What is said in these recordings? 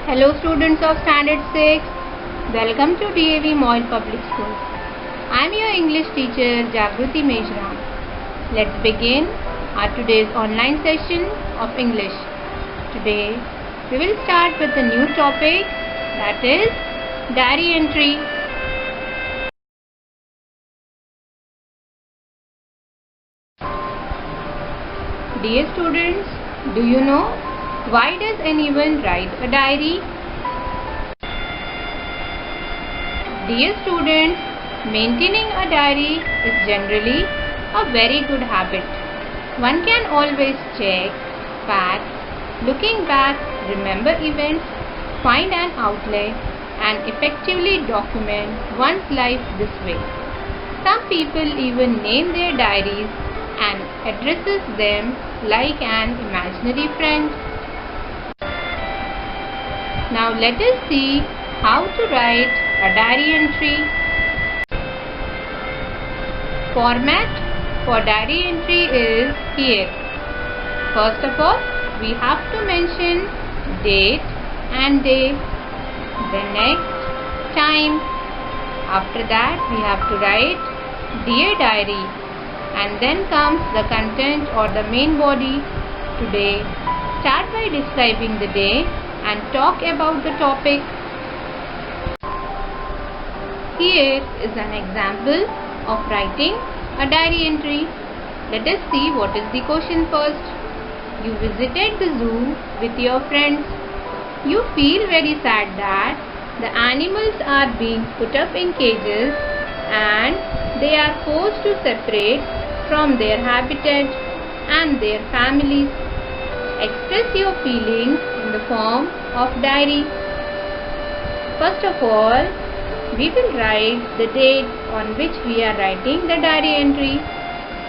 Hello students of Standard 6. Welcome to DAV Model Public School. I am your English teacher Jagruti Mejram. Let's begin our today's online session of English. Today we will start with a new topic, that is diary entry. Dear students, do you know why does anyone write a diary? Dear students, maintaining a diary is generally a very good habit. One can always check facts, looking back, remember events, find an outlet, and effectively document one's life this way. Some people even name their diaries and addresses them like an imaginary friend. Now let us see how to write a diary entry. Format for diary entry is here. First of all, we have to mention date and day. The next, time. After that, we have to write Dear Diary. And then comes the content or the main body. Today, start by describing the day and talk about the topic. Here is an example of writing a diary entry. Let us see what is the question first. You visited the zoo with your friends. You feel very sad that the animals are being put up in cages and they are forced to separate from their habitat and their families. Express your feelings in the form of diary. First of all, we will write the date on which we are writing the diary entry.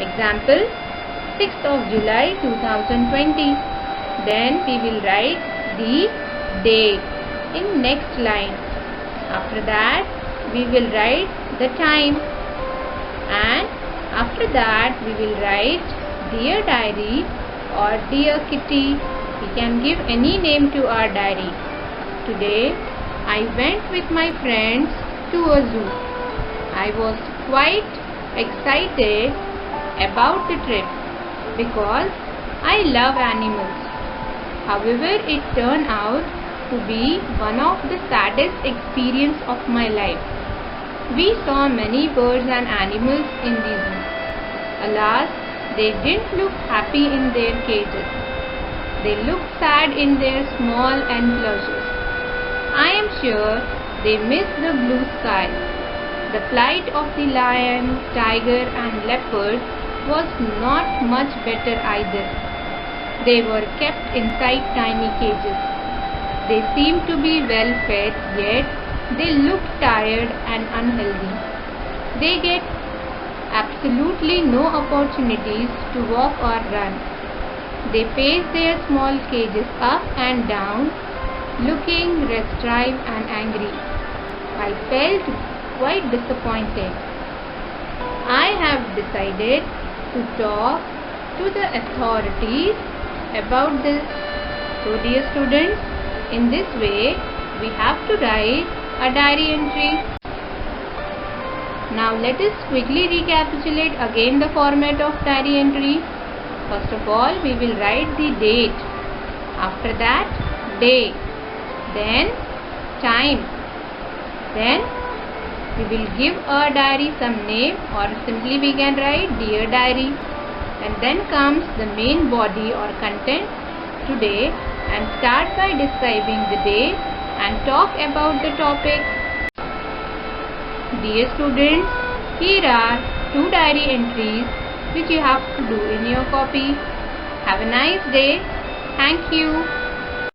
Example, 6th of July 2020. Then we will write the day in next line. After that, we will write the time. And after that, we will write Dear Diary or Dear Kitty. We can give any name to our diary. Today, I went with my friends to a zoo. I was quite excited about the trip because I love animals. However, it turned out to be one of the saddest experiences of my life. We saw many birds and animals in the zoo. Alas, they didn't look happy in their cages. They looked sad in their small enclosures. I am sure they missed the blue sky. The plight of the lion, tiger and leopard was not much better either. They were kept inside tiny cages. They seemed to be well fed, yet they looked tired and unhealthy. They get absolutely no opportunities to walk or run. They pace their small cages up and down, looking restive and angry. I felt quite disappointed. I have decided to talk to the authorities about this. So dear students, in this way, we have to write a diary entry. Now let us quickly recapitulate again the format of diary entry. First of all, we will write the date. After that, day. Then, time. Then, we will give our diary some name or simply we can write Dear Diary. And then comes the main body or content today and start by describing the day and talk about the topic. Dear students, here are 2 diary entries which you have to do in your copy. Have a nice day. Thank you.